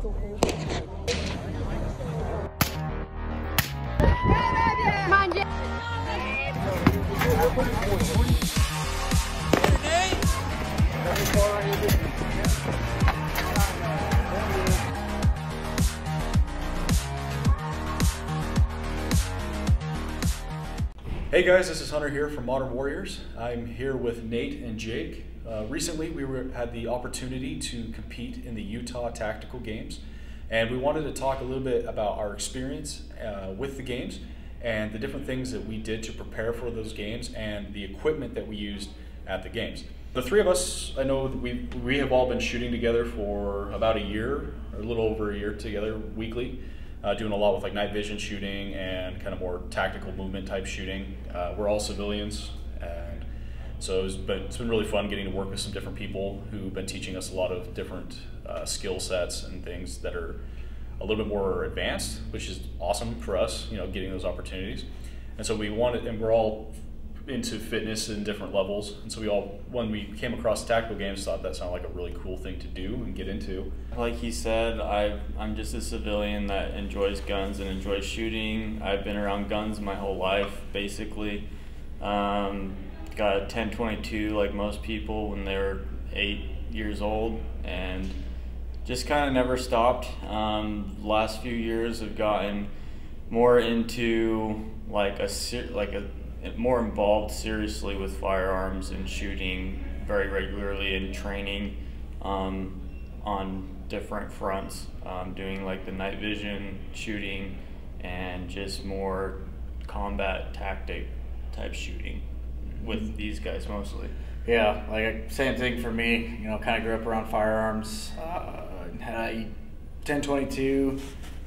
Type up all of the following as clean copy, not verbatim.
Hey guys, this is Hunter here from Modern Warriors. I'm here with Nate and Jake. Recently we had the opportunity to compete in the Utah Tactical Games, and we wanted to talk a little bit about our experience with the games and the different things that we did to prepare for those games and the equipment that we used at the games. The three of us, I know that we have all been shooting together for about a year, or a little over a year together weekly. Doing a lot with like night vision shooting and kind of more tactical movement type shooting. We're all civilians, and so it's been really fun getting to work with some different people who've been teaching us a lot of different skill sets and things that are a little bit more advanced, which is awesome for us, you know, getting those opportunities. And so we're all into fitness in different levels, and so when we came across Tactical Games, thought that sounded like a really cool thing to do and get into. Like he said, I'm just a civilian that enjoys guns and enjoys shooting. I've been around guns my whole life, basically. Got a 10-22 like most people when they were 8 years old, and just kind of never stopped. Last few years have gotten more into more involved seriously with firearms and shooting very regularly and training on different fronts, doing like the night vision shooting and just more combat tactic type shooting with these guys mostly. Yeah, like same thing for me, you know, kind of grew up around firearms, had a 10-22,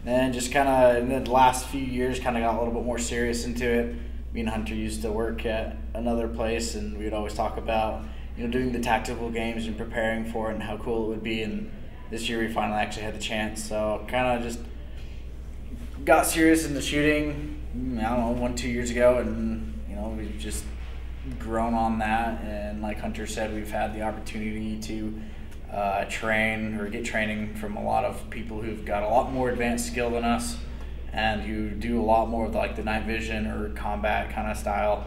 then just kind of in the last few years kind of got a little bit more serious into it. Me and Hunter used to work at another place, and we would always talk about, you know, doing the tactical games and preparing for it and how cool it would be. And this year we finally actually had the chance, so kind of just got serious into shooting, I don't know, 1-2 years ago, and you know, we've just grown on that. And like Hunter said, we've had the opportunity to train or get training from a lot of people who've got a lot more advanced skill than us, and who do a lot more of like the night vision or combat kind of style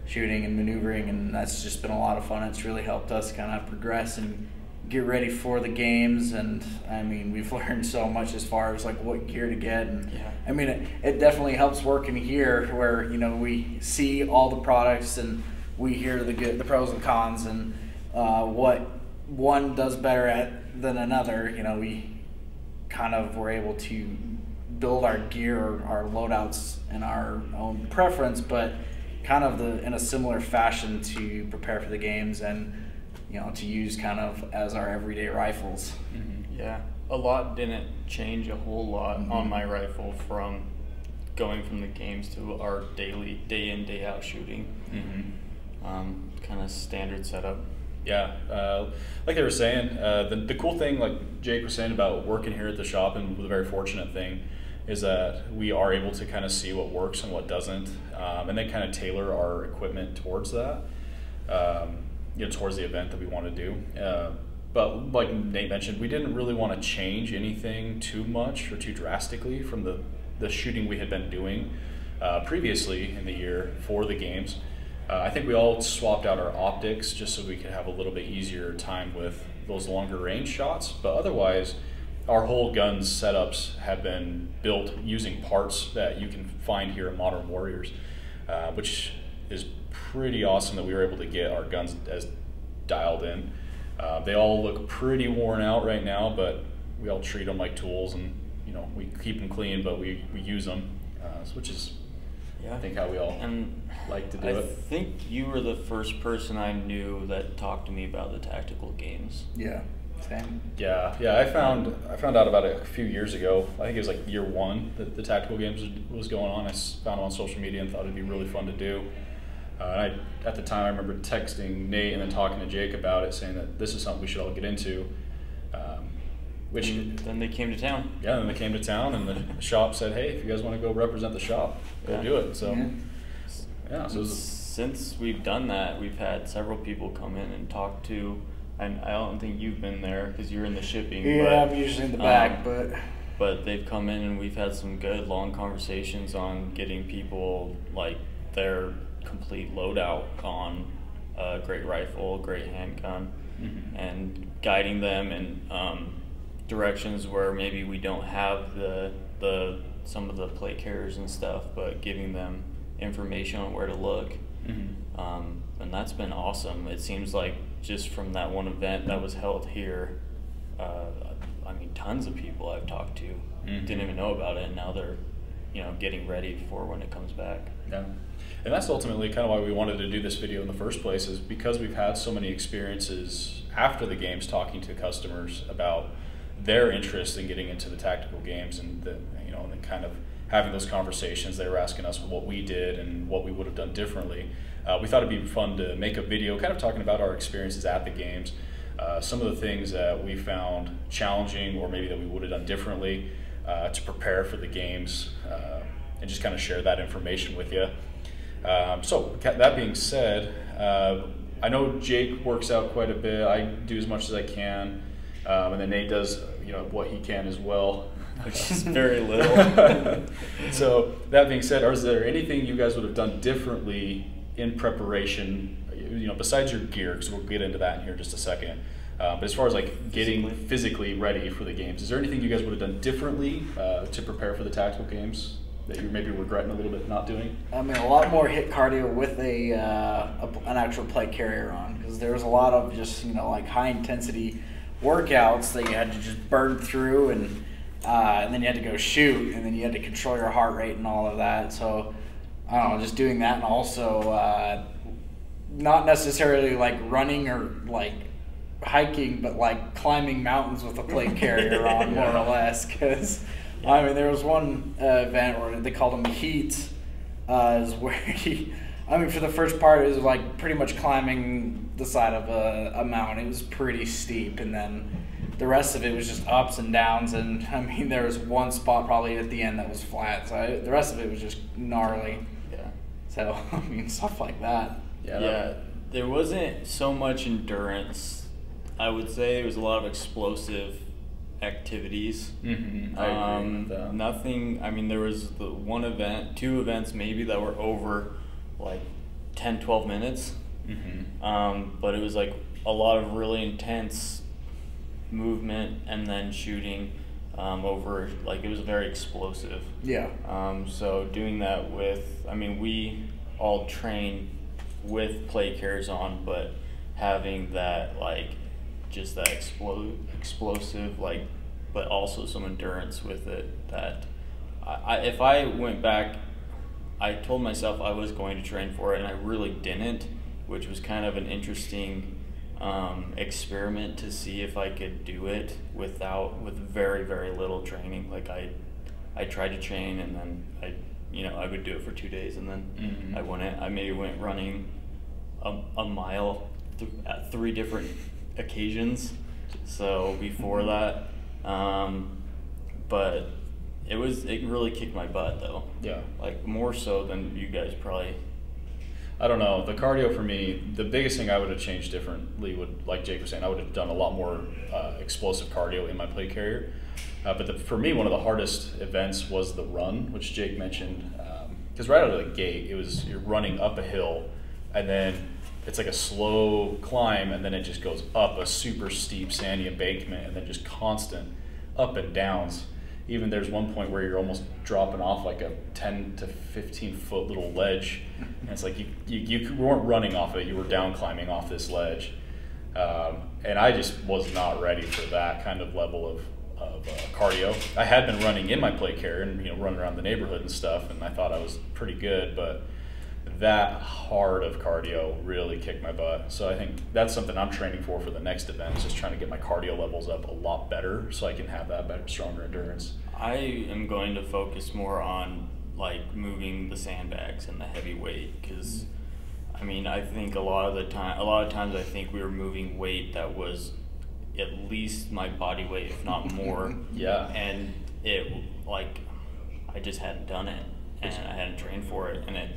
shooting and maneuvering, and that's just been a lot of fun. It's really helped us kind of progress and get ready for the games. And I mean, we've learned so much as far as like what gear to get, and yeah. I mean, it definitely helps working here where, you know, we see all the products and we hear the pros and cons, and what one does better at than another. You know, we kind of were able to build our gear or our loadouts in our own preference, but kind of in a similar fashion to prepare for the games and, you know, to use kind of as our everyday rifles. Mm-hmm. Yeah, a lot didn't change a whole lot on my rifle from going from the games to our daily day in day out shooting. Kind of standard setup. Yeah, like they were saying, the cool thing, like Jake was saying about working here at the shop, and the very fortunate thing is that we are able to kind of see what works and what doesn't, and then kind of tailor our equipment towards that, you know, towards the event that we want to do. But like Nate mentioned, we didn't really want to change anything too much or too drastically from the shooting we had been doing previously in the year for the games. I think we all swapped out our optics just so we could have a little bit easier time with those longer range shots, but otherwise our whole gun setups have been built using parts that you can find here at Modern Warriors, which is pretty awesome that we were able to get our guns as dialed in. They all look pretty worn out right now, but we all treat them like tools, and you know, we keep them clean, but we use them, which is, I think, how we all like to do it. I think you were the first person I knew that talked to me about the tactical games. Yeah. Same. Yeah. I found out about it a few years ago. I think it was like year one that the Tactical Games was going on. I found it on social media and thought it'd be really fun to do. At the time, I remember texting Nate and then talking to Jake about it, saying that this is something we should all get into. Then they came to town. Yeah, then they came to town, and the shop said, "Hey, if you guys want to go represent the shop, go do it." So, so since we've done that, we've had several people come in and talk to I don't think you've been there because you're in the shipping. Yeah, but, I'm usually in the back, But they've come in and we've had some good long conversations on getting people like their complete loadout on a great rifle, great handgun, and guiding them in directions where maybe we don't have the some of the plate carriers and stuff, but giving them information on where to look. And that's been awesome. It seems like just from that one event that was held here, I mean, tons of people I've talked to didn't even know about it, and now they're, getting ready for when it comes back. Yeah. And that's ultimately kind of why we wanted to do this video in the first place, is because we've had so many experiences after the games talking to customers about their interest in getting into the tactical games, and and then kind of having those conversations. They were asking us what we did and what we would have done differently. We thought it'd be fun to make a video kind of talking about our experiences at the games, some of the things that we found challenging or maybe that we would have done differently to prepare for the games, and just kind of share that information with you. So that being said, I know Jake works out quite a bit. I do as much as I can, and then Nate does what he can as well. Which is very little. So that being said, is there anything you guys would have done differently in preparation, besides your gear, because we'll get into that in here in just a second, but as far as like getting physically ready for the games, is there anything you guys would have done differently to prepare for the tactical games that you're maybe regretting a little bit not doing? I mean, a lot more hit cardio with an actual plate carrier on, because there was a lot of just like high intensity workouts that you had to just burn through, and then you had to go shoot, and then you had to control your heart rate and all of that. So I don't know, just doing that, and also not necessarily like running or like hiking, but like climbing mountains with a plate carrier on, more or less. Because I mean, there was one event where they called them heats, is where for the first part, it was like pretty much climbing the side of a mountain. It was pretty steep, and then the rest of it was just ups and downs. And I mean, there was one spot probably at the end that was flat. So the rest of it was just gnarly. Yeah. So I mean, stuff like that. Yeah. There wasn't so much endurance. I would say it was a lot of explosive activities. I agree with that. Nothing. I mean, there was the one event, two events maybe that were over like 10, 12 minutes. But it was like a lot of really intense movement and then shooting over, like it was very explosive. Yeah. So doing that with, I mean, we all train with plate carriers on, but having that like just that explosive, like, but also some endurance with it. That if I went back, I told myself I was going to train for it, and I really didn't, which was kind of an interesting experiment to see if I could do it with very, very little training. Like I tried to train, and then I would do it for 2 days, and then I maybe went running a mile at 3 different occasions. So before that, but it really kicked my butt though. Yeah. Like more so than you guys probably. I don't know. The cardio for me, the biggest thing I would have changed differently would, like Jake was saying, I would have done a lot more explosive cardio in my plate carrier. But for me, one of the hardest events was the run, which Jake mentioned. Because right out of the gate, you're running up a hill, and then it's like a slow climb, and then it just goes up a super steep sandy embankment, and then just constant up and downs. Even there's one point where you're almost dropping off like a 10 to 15 foot little ledge, and it's like you weren't running off it, you were down climbing off this ledge. And I just was not ready for that kind of level of cardio. I had been running in my plate carrier and running around the neighborhood and stuff, and I thought I was pretty good, but that hard of cardio really kicked my butt. So I think that's something I'm training for the next event, is just trying to get my cardio levels up a lot better so I can have that better, stronger endurance. I am going to focus more on like moving the sandbags and the heavy weight, because I mean, I think a lot of times I think we were moving weight that was at least my body weight, if not more. Yeah. And it, like, I just hadn't done it, and I hadn't trained for it, and I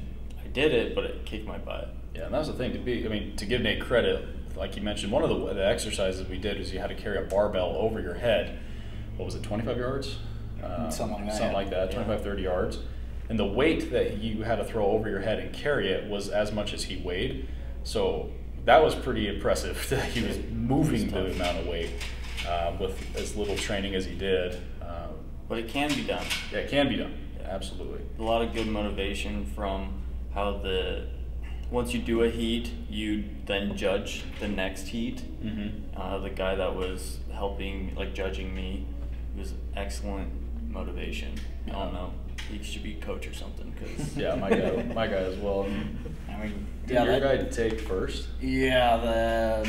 did it, but it kicked my butt. Yeah, and that was the thing, to give Nate credit, like you mentioned, one of the exercises we did was you had to carry a barbell over your head. What was it, 25 yards? Something like that, 25, 30 yards. And the weight that you had to throw over your head and carry it was as much as he weighed. So that was pretty impressive that he was moving the amount of weight with as little training as he did. But it can be done. Yeah, it can be done. Yeah, absolutely. A lot of good motivation from how once you do a heat, you then judge the next heat. Mm-hmm. The guy that was helping, like judging me, was excellent motivation. I don't know. He should be coach or something. Cause Yeah, my guy as well. I mean, Did your guy take first? Yeah, the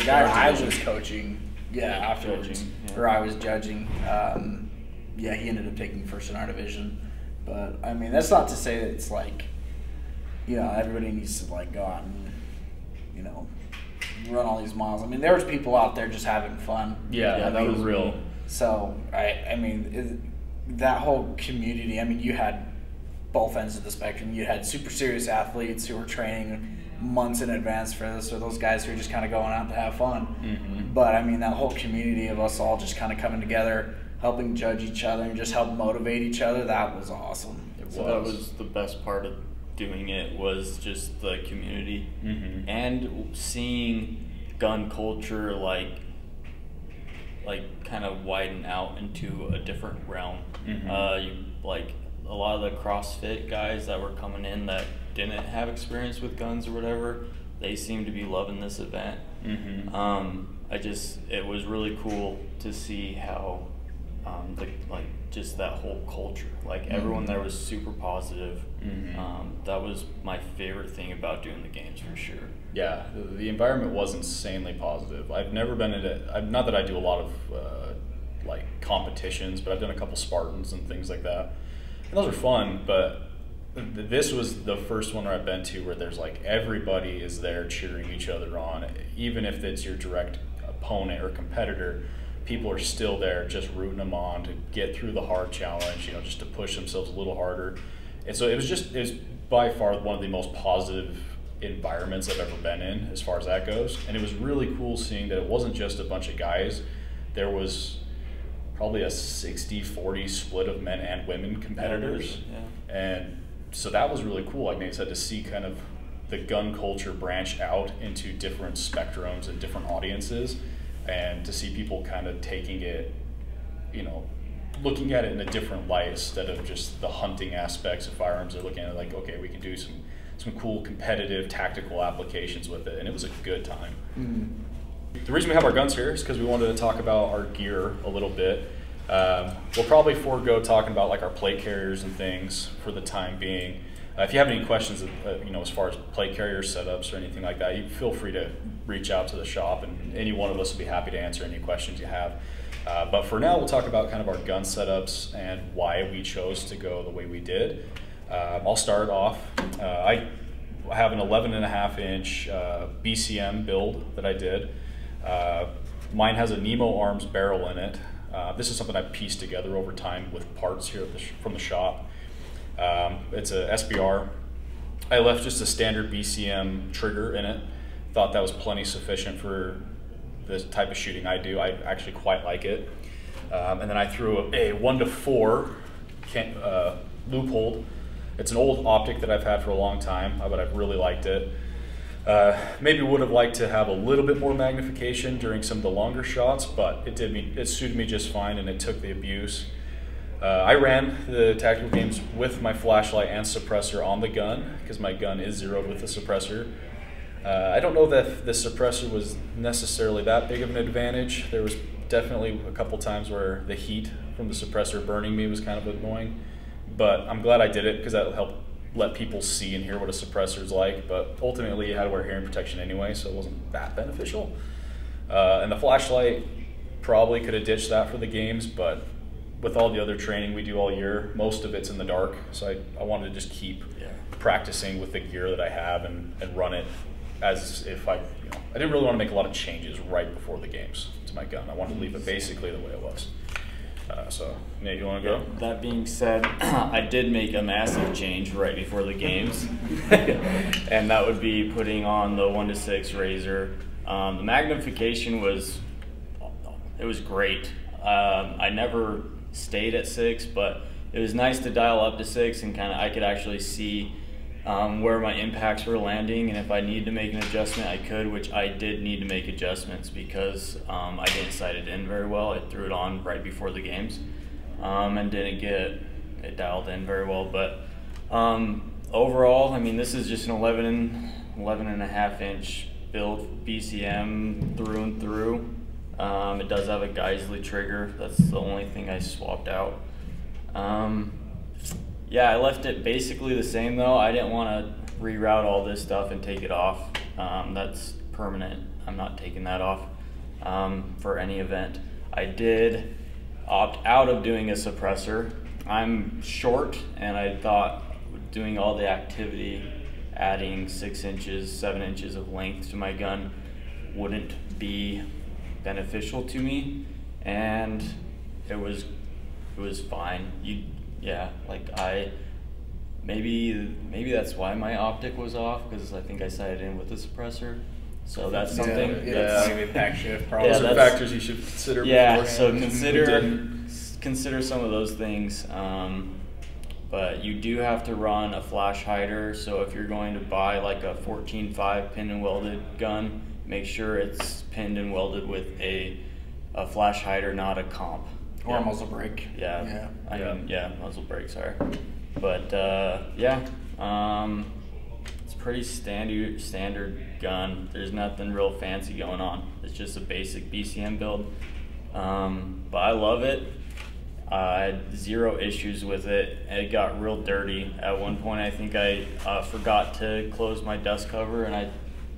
guy I was coaching. Yeah, afterwards, judging, yeah. or I was judging. Yeah, he ended up taking first in our division. But I mean, that's not to say that it's like, everybody needs to like go out and, run all these miles. I mean, there was people out there just having fun. Yeah, that was real. So I mean, that whole community. I mean, you had both ends of the spectrum. You had super serious athletes who were training months in advance for this, or those guys who are just kind of going out to have fun. Mm-hmm. But I mean, that whole community of us all just kind of coming together, helping judge each other and just help motivate each other, that was awesome. That was the best part of doing it, was just the community. Mm-hmm. And seeing gun culture like kind of widen out into a different realm. Mm-hmm. Like a lot of the CrossFit guys that were coming in that didn't have experience with guns or whatever, they seem to be loving this event. Mm-hmm. It was really cool to see how just that whole culture, like everyone there was super positive. Mm-hmm. That was my favorite thing about doing the games, for sure. Yeah, the environment was insanely positive. I've never been not that I do a lot of like competitions, but I've done a couple Spartans and things like that. And those are fun, but this was the first one where I've been to where there's like everybody is there cheering each other on, even if it's your direct opponent or competitor. People are still there just rooting them on to get through the hard challenge, just to push themselves a little harder. And so it was by far one of the most positive environments I've ever been in as far as that goes. And it was really cool seeing that it wasn't just a bunch of guys. There was probably a 60-40 split of men and women competitors. Yeah. And so that was really cool, like Nate said, to see kind of the gun culture branch out into different spectrums and different audiences, and to see people kind of taking it, looking at it in a different light instead of just the hunting aspects of firearms. They're looking at it like, okay, we can do some cool competitive tactical applications with it, and it was a good time. Mm-hmm. The reason we have our guns here is because we wanted to talk about our gear a little bit. We'll probably forego talking about like our plate carriers and things for the time being. If you have any questions, as far as plate carrier setups or anything like that, you feel free to reach out to the shop, and any one of us will be happy to answer any questions you have. But for now, we'll talk about kind of our gun setups and why we chose to go the way we did. I'll start off. I have an 11.5 inch BCM build that I did. Mine has a Nemo Arms barrel in it. This is something I pieced together over time with parts here from the shop. It's a SBR. I left just a standard BCM trigger in it. Thought that was plenty sufficient for the type of shooting I do. I actually quite like it. And then I threw a 1-4 loophole. It's an old optic that I've had for a long time, but I've really liked it. Maybe would have liked to have a little bit more magnification during some of the longer shots, but it suited me just fine, and it took the abuse. I ran the tactical games with my flashlight and suppressor on the gun, because my gun is zeroed with the suppressor. I don't know that the suppressor was necessarily that big of an advantage. There was definitely a couple times where the heat from the suppressor burning me was kind of annoying, but I'm glad I did it because that helped let people see and hear what a suppressor is like. But ultimately you had to wear hearing protection anyway, so it wasn't that beneficial. And the flashlight, probably could have ditched that for the games, but with all the other training we do all year, most of it's in the dark, so I wanted to just keep practicing with the gear that I have and run it as if I didn't really want to make a lot of changes right before the games to my gun. I wanted to leave it basically the way it was. So, Nate, you want to go? That being said, I did make a massive change right before the games, and that would be putting on the 1-6 Razor. The magnification was great. I never stayed at 6, but it was nice to dial up to 6 and I could actually see where my impacts were landing, and if I needed to make an adjustment, I could, which I did need to make adjustments because I didn't sight it in very well. I threw it on right before the games and didn't get it dialed in very well. But overall, I mean, this is just an 11.5-inch build BCM through and through. It does have a Geisley trigger. That's the only thing I swapped out. Yeah, I left it basically the same though. I didn't want to reroute all this stuff and take it off. That's permanent. I'm not taking that off for any event. I did opt out of doing a suppressor. I'm short, and I thought doing all the activity, adding 6 inches, 7 inches of length to my gun wouldn't be beneficial to me, and it was fine. Maybe that's why my optic was off, because I think I sighted in with the suppressor. So that's something. Maybe impact shift. Probably. Those are factors you should consider. Yeah, so consider some of those things. But you do have to run a flash hider. So if you're going to buy like a 14.5 pinned and welded gun, make sure it's pinned and welded with a flash hider, not a comp. Or a muzzle brake. Yeah. Muzzle brake, sorry. But it's pretty standard gun. There's nothing real fancy going on. It's just a basic BCM build. But I love it. I had 0 issues with it. It got real dirty. At one point, I think I forgot to close my dust cover, and I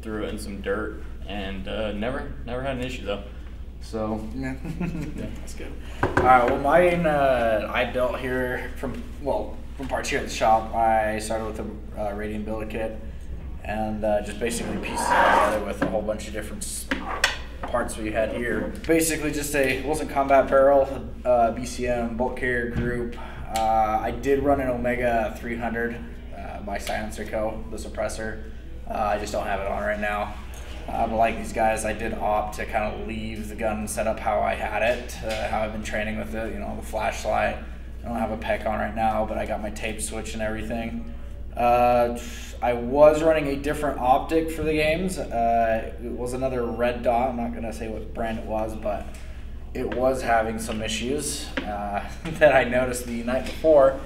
threw it in some dirt, and never had an issue though. So yeah, that's good. All right, well, mine I built here from parts here at the shop. I started with a Radian builder kit, and just basically pieced it together with a whole bunch of different parts we had here. Basically, just a Wilson Combat barrel, BCM bolt carrier group. I did run an Omega 300 by Silencer Co., the suppressor. I just don't have it on right now. But like these guys, I did opt to kind of leave the gun set up how I had it, how I've been training with it, the flashlight. I don't have a PEC on right now, but I got my tape switch and everything. I was running a different optic for the games. It was another red dot. I'm not going to say what brand it was, but it was having some issues that I noticed the night before,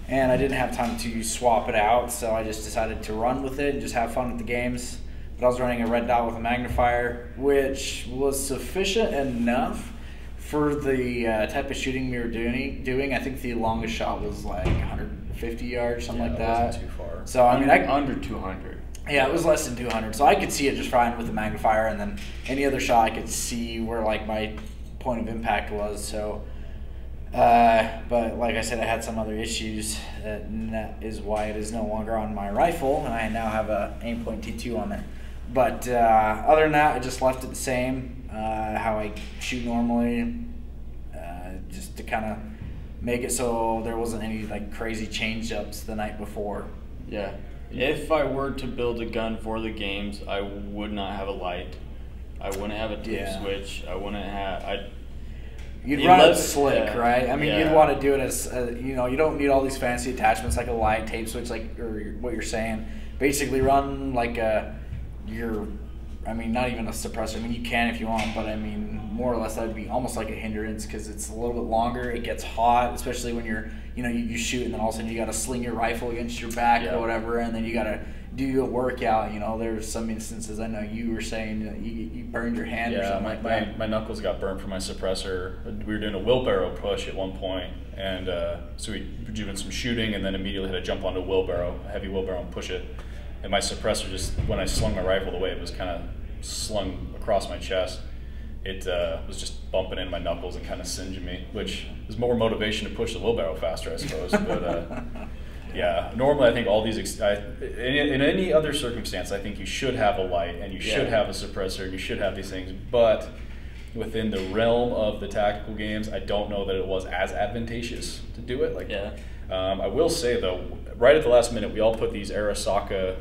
and I didn't have time to swap it out, so I just decided to run with it and just have fun with the games. But I was running a red dot with a magnifier, which was sufficient enough for the type of shooting we were doing. I think the longest shot was like 150 yards, something like that. Wasn't too far. So I mean, under 200. Yeah, it was less than 200. So I could see it just fine with the magnifier, and then any other shot I could see where like my point of impact was. So, but like I said, I had some other issues, and that is why it is no longer on my rifle, and I now have a Aimpoint T2 on there. But other than that, I just left it the same, how I shoot normally, just to kind of make it so there wasn't any like crazy change-ups the night before. Yeah. If I were to build a gun for the games, I would not have a light. I wouldn't have a tape switch. I wouldn't have. You'd run it slick, right? I mean, you'd want to do it as you don't need all these fancy attachments like a light, tape switch, like or what you're saying. Basically, run like not even a suppressor. I mean, you can if you want, but I mean, more or less that would be almost like a hindrance because it's a little bit longer. It gets hot, especially when you're, you shoot and then all of a sudden you got to sling your rifle against your back or whatever, and then you got to do a workout. There's some instances I know you were saying you burned your hand or something like that. My knuckles got burned from my suppressor. We were doing a wheelbarrow push at one point, and so we were doing some shooting, and then immediately had to jump onto a heavy wheelbarrow, and push it. And my suppressor just, when I slung my rifle the way it was kind of slung across my chest, it was just bumping in my knuckles and kind of singeing me, which is more motivation to push the wheelbarrow faster, I suppose. But yeah, normally I think all these, in any other circumstance, I think you should have a light and you should have a suppressor and you should have these things. But within the realm of the tactical games, I don't know that it was as advantageous to do it. Like, Yeah. I will say though, right at the last minute, we all put these Arasaka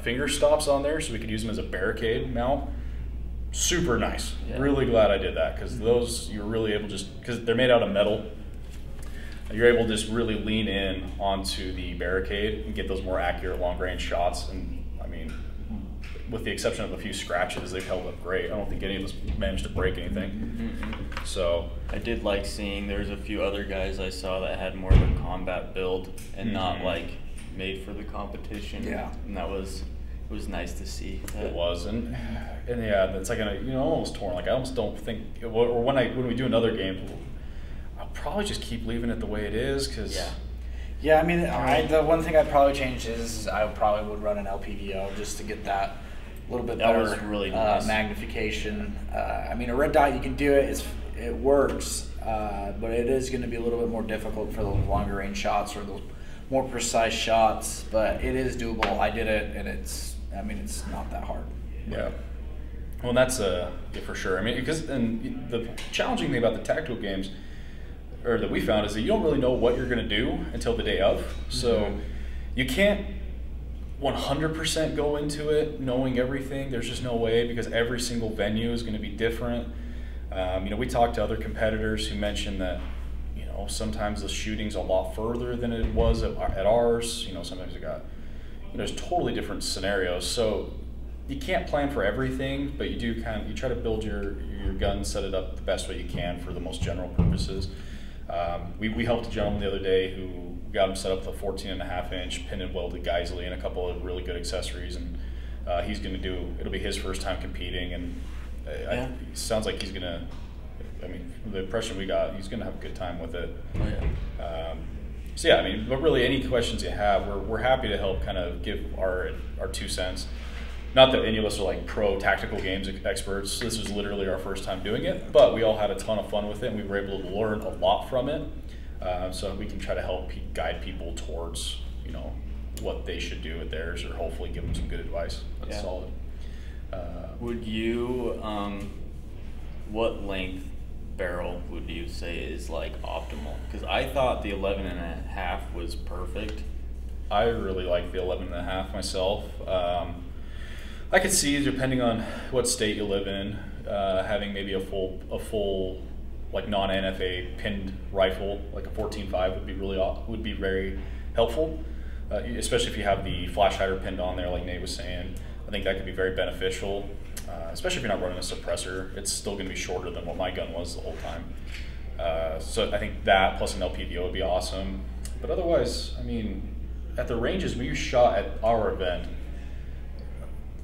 finger stops on there so we could use them as a barricade mount. Super nice. Yeah. Really glad I did that, because those you're really able because they're made out of metal. You're able to just really lean in onto the barricade and get those more accurate long range shots. And I mean, with the exception of a few scratches, they've held up great. I don't think any of us managed to break anything. Mm-mm. So I did like seeing there's a few other guys I saw that had more of a combat build and not like made for the competition. Yeah. And it was nice to see. it was, and yeah, it's like almost torn. Like I almost don't think, or when we do another game, I'll probably just keep leaving it the way it is, because Yeah, I mean, the one thing I'd probably change is I probably would run an LPVO just to get that a little bit That better was really nice. magnification. I mean, a red dot, you can do it, it works, but it is going to be a little bit more difficult for those longer range shots or those more precise shots, but it is doable. I did it, and it's not that hard. Yeah. Well, that's for sure. I mean, because and the challenging thing about the tactical games, or that we found, is that you don't really know what you're going to do until the day of. So you can't 100% go into it knowing everything. There's just no way, because every single venue is going to be different. We talked to other competitors who mentioned that sometimes the shooting's a lot further than it was at ours. Sometimes there's totally different scenarios. So you can't plan for everything, but you try to build your gun, set it up the best way you can for the most general purposes. We helped a gentleman the other day who got him set up with a 14.5-inch pin and welded Geisley and a couple of really good accessories, and it'll be his first time competing, and it sounds like he's gonna. I mean, the impression we got, he's gonna have a good time with it. Oh yeah. So yeah, I mean, but really, any questions you have, we're happy to help kind of give our 2 cents. Not that any of us are like pro tactical games experts. This was literally our first time doing it, but we all had a ton of fun with it, and we were able to learn a lot from it. So we can try to help guide people towards, what they should do with theirs, or hopefully give them some good advice. That's solid. Would you, what length barrel would you say is like optimal? Because I thought the 11.5 was perfect. I really like the 11.5 myself. I could see, depending on what state you live in, having maybe a full like non-NFA pinned rifle, like a 14.5 would be very helpful, especially if you have the flash hider pinned on there, like Nate was saying. I think that could be very beneficial, especially if you're not running a suppressor. It's still going to be shorter than what my gun was the whole time. So I think that plus an LPVO would be awesome. But otherwise, I mean, at the ranges we shot at our event,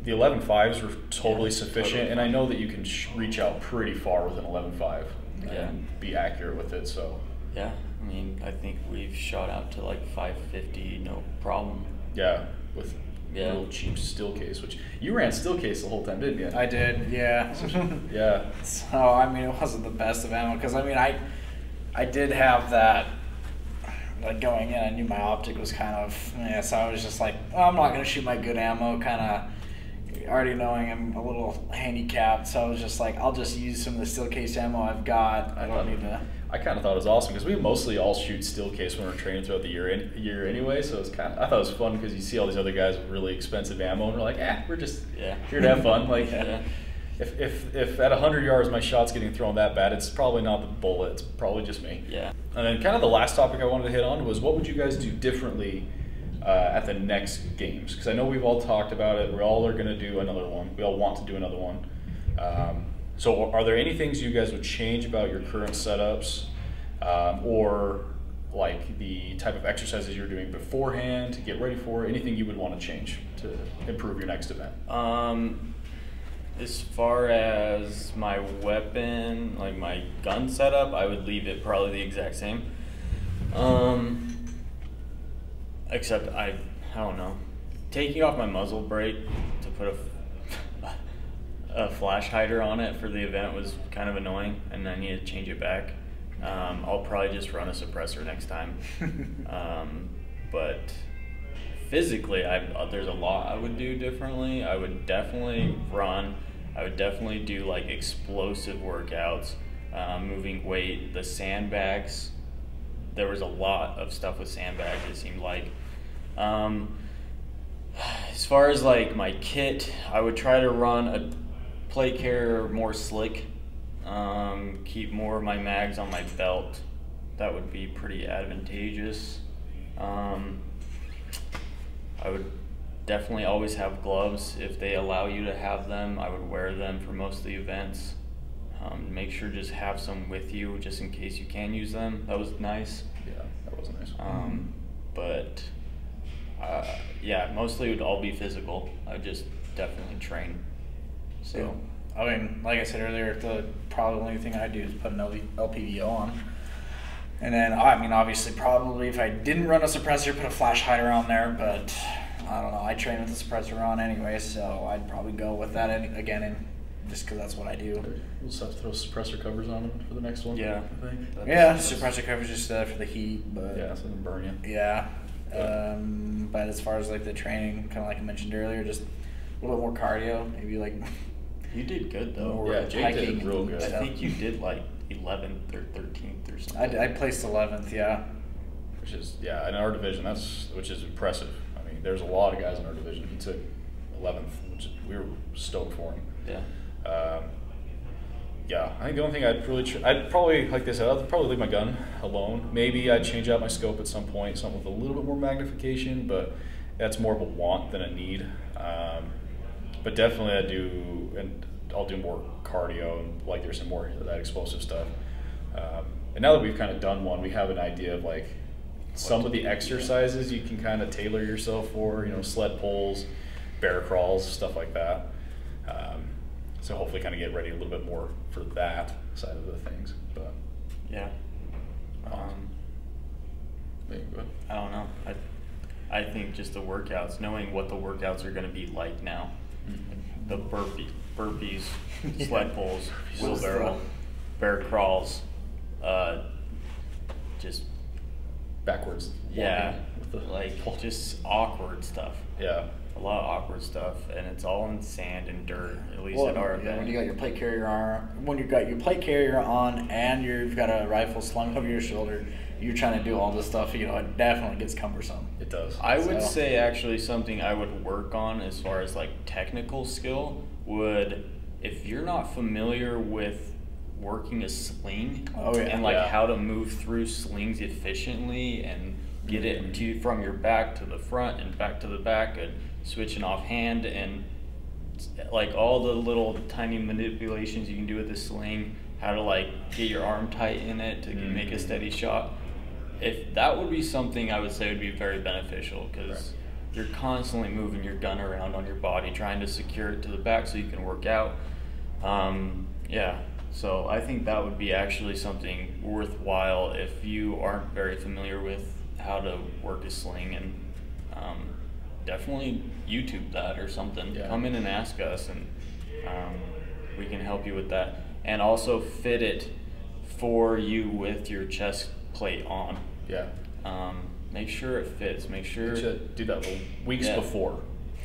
the 11.5s were totally sufficient, and I know that you can reach out pretty far with an 11.5 and be accurate with it. So yeah, I mean, I think we've shot out to like 550, no problem. Yeah, with a little cheap steel case, which you ran steel case the whole time, didn't you? I did, yeah. Yeah. So I mean, it wasn't the best of ammo, because I mean, I did have that. Like going in, I knew my optic was kind of, so I was just like, I'm not going to shoot my good ammo, kind of already knowing I'm a little handicapped, so I was just like, I'll just use some of the steel case ammo I've got. I don't need to. I kind of thought it was awesome, because we mostly all shoot steel case when we're training throughout the year anyway, so it's I thought it was fun, because you see all these other guys with really expensive ammo, and we're like, we're just here to have fun. Like, if at 100 yards my shot's getting thrown that bad, it's probably not the bullet, it's probably just me. Yeah. And then kind of the last topic I wanted to hit on was, what would you guys do differently at the next games? Because I know we've all talked about it. We all are going to do another one. We all want to do another one. So are there any things you guys would change about your current setups, or like the type of exercises you were doing beforehand to get ready for it? Anything you would want to change to improve your next event? As far as my weapon, like my gun setup, I would leave it probably the exact same. Except I don't know, taking off my muzzle brake to put a flash hider on it for the event was kind of annoying, and I need to change it back. I'll probably just run a suppressor next time. But physically, there's a lot I would do differently. I would definitely run. I would definitely do like explosive workouts, moving weight, the sandbags. There was a lot of stuff with sandbags, it seemed like. As far as like my kit, I would try to run a plate carrier more slick, keep more of my mags on my belt. That would be pretty advantageous. I would definitely always have gloves. If they allow you to have them, I would wear them for most of the events. Make sure just have some with you just in case you can use them. That was nice. Yeah, that was nice. But yeah, mostly it would all be physical. I would just definitely train. So, I mean, like I said earlier, the probably only thing I do is put an LPVO on. And then, I mean, obviously, probably if I didn't run a suppressor, put a flash hider on there, but I don't know. I train with the suppressor on anyway, so I'd probably go with that again, just because that's what I do. We'll just have to throw suppressor covers on them for the next one. Yeah. I think. Yeah, suppressor coverage just for the heat, but Yeah, so it doesn't burn you. yeah. But as far as like the training, kind of like I mentioned earlier, just a little bit more cardio, maybe like you did good though. more Yeah, Jake did hiking real and good. I stuff. think you did like 11th or 13th or something. I placed 11th, yeah. Which is, yeah, in our division, which is impressive. I mean, there's a lot of guys in our division. He took 11th, which we were stoked for him. Yeah. Yeah, I think the only thing I'd probably, like I said, I'd probably leave my gun alone. Maybe I'd change out my scope at some point, something with a little bit more magnification, but that's more of a want than a need. But definitely I'll do more cardio and like there's some more of that explosive stuff. And now that we've kind of done one, we have an idea of like some of the exercises you can kind of tailor yourself for, sled pulls, bear crawls, stuff like that. So hopefully kind of get ready a little bit more for that side of the things. But Yeah. maybe go ahead. I don't know. I think just the workouts, knowing what the workouts are going to be like now. The burpees, sled pulls, wheelbarrow, bear crawls, just Backwards. yeah, With the like pull. just awkward stuff. Yeah. A lot of awkward stuff, and it's all in sand and dirt. At least Well, at our yeah, event. when you got your plate carrier on, and you've got a rifle slung over your shoulder, you're trying to do all this stuff. It definitely gets cumbersome. It does. I would So- say actually something I would work on as far as like technical skill if you're not familiar with working a sling and like Yeah. how to move through slings efficiently and get it from your back to the front and back to the back and switching off hand and like all the little tiny manipulations you can do with the sling, how to like get your arm tight in it to make a steady shot. If that would be something I would say would be very beneficial because you're constantly moving your gun around on your body trying to secure it to the back so you can work out. Yeah, so I think that would be actually something worthwhile if you aren't very familiar with how to work a sling, and definitely YouTube that or something. Yeah. Come in and ask us, and we can help you with that. And also fit it for you with your chest plate on. Yeah. Make sure it fits. Make sure You should do that weeks Yeah. before.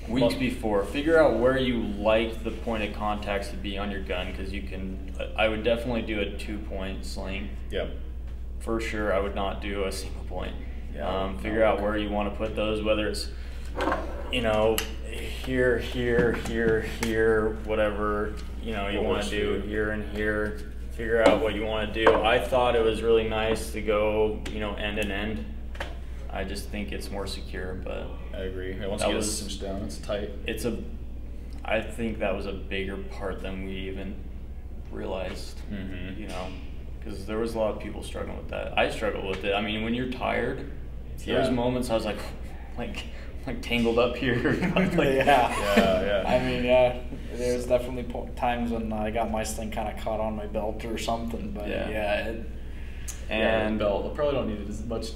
weeks before. Figure out where you like the point of contacts to be on your gun, because you can. I would definitely do a 2-point sling. Yeah. For sure, I would not do a single point. Yeah. Figure out where you want to put those, whether it's, here, whatever, you want to do here and here. Figure out what you want to do. I thought it was really nice to go, end and end. I just think it's more secure, but I agree. And once That you get it was- cinched down, it's tight. I think that was a bigger part than we even realized, Mm-hmm. because there was a lot of people struggling with that. I struggled with it. I mean, when you're tired, there's Yeah. moments I was like tangled up here. Like, Yeah. I mean, yeah, there's definitely times when I got my sling kind of caught on my belt or something, but Yeah. And And belt. I probably don't need as much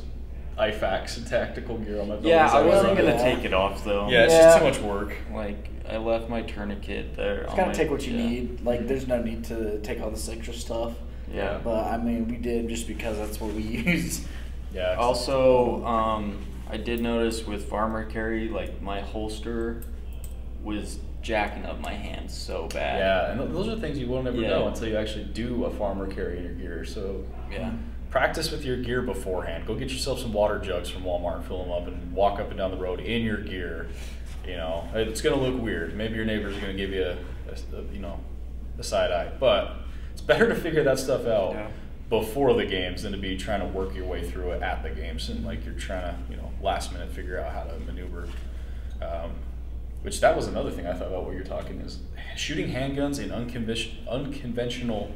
IFAX and tactical gear on my belt. yeah, as I wasn't wanted. gonna take it off though. Yeah, it's Yeah. just too much work. Like I left my tourniquet there. Just on gotta my- take what you yeah. need. Like, there's no need to take all this extra stuff. Yeah. But I mean, we did just because that's what we used. Yeah. Also, I did notice with farmer carry, like my holster was jacking up my hands so bad. Yeah, and those are things you will never Yeah. know until you actually do a farmer carry in your gear. So Yeah. practice with your gear beforehand. Go get yourself some water jugs from Walmart, fill them up, and walk up and down the road in your gear. You know, it's going to look weird. Maybe your neighbors are going to give you a side eye, but it's better to figure that stuff out Yeah. before the games than to be trying to work your way through it at the games and like you're trying to last minute figure out how to maneuver. Which that was another thing I thought about what you're talking is shooting handguns in unconventional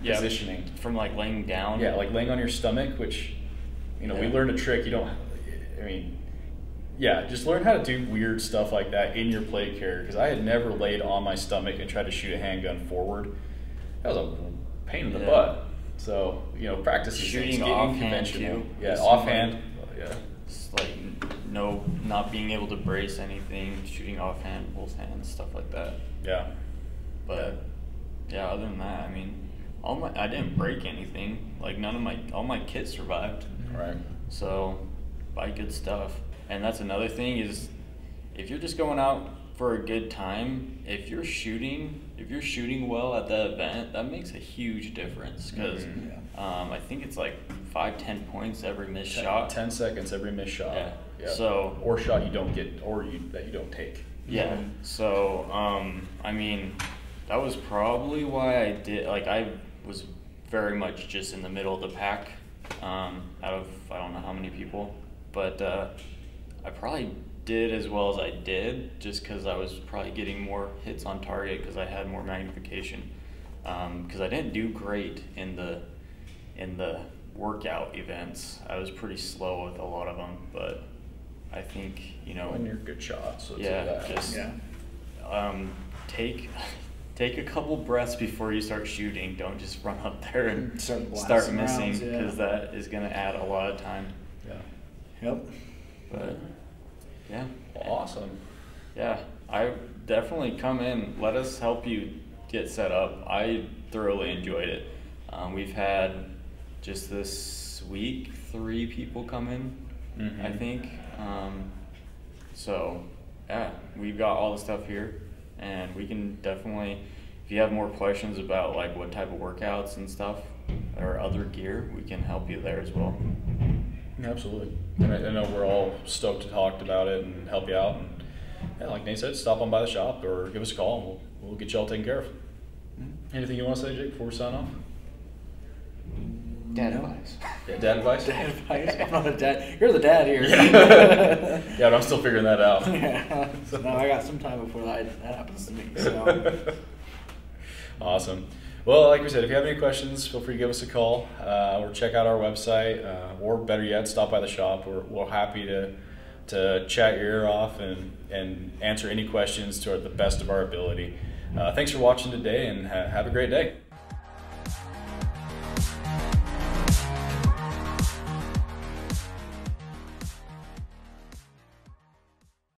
Yeah. positioning. From like laying down. Yeah, like laying on your stomach, which we Yeah. learned a trick. Just learn how to do weird stuff like that in your plate carrier, because I had never laid on my stomach and tried to shoot a handgun forward. That was a pain in the Yeah. butt. So, practice these Shooting things, get offhand, unconventional. too. Yeah, It's offhand. Yeah. It's like not being able to brace anything, shooting offhand, both hands, stuff like that. Yeah. But yeah, other than that, I mean, I didn't break anything. Like all my kits survived. Right. So buy good stuff. And that's another thing is if you're just going out for a good time, if you're shooting well at the event, that makes a huge difference because I think it's like 5-10 points every missed shot. 10 seconds every missed shot. Yeah. Yeah. So or shot you don't get, or that you don't take. yeah. So I mean, that was probably why I did. Like I was very much just in the middle of the pack out of I don't know how many people, but I probably did as well as I did just because I was probably getting more hits on target because I had more magnification. Because I didn't do great in the workout events. I was pretty slow with a lot of them, but I think When you're a good shot. So just take a couple breaths before you start shooting. Don't just run up there and Start start blasting missing rounds, yeah. because that is going to add a lot of time. Yeah. Yep. But yeah. Awesome. Yeah, I definitely come in. Let us help you get set up. I thoroughly enjoyed it. We've had just this week 3 people come in, I think. So yeah, we've got all the stuff here, and we can definitely, if you have more questions about like what type of workouts and stuff or other gear, we can help you there as well. Absolutely. And I know we're all stoked to talk about it and help you out. And yeah, like Nate said, stop on by the shop or give us a call and we'll get you all taken care of. Anything you want to say, Jake, before we sign off? Dad advice. Yeah, dad advice? Dad advice. I'm not a dad. You're the dad here. Yeah, but I'm still figuring that out. Yeah. So now I got some time before that happens to me. So. Awesome. Well, like we said, if you have any questions, feel free to give us a call or check out our website, or better yet, stop by the shop. We're happy to chat your ear off and answer any questions to the best of our ability. Thanks for watching today, and have a great day.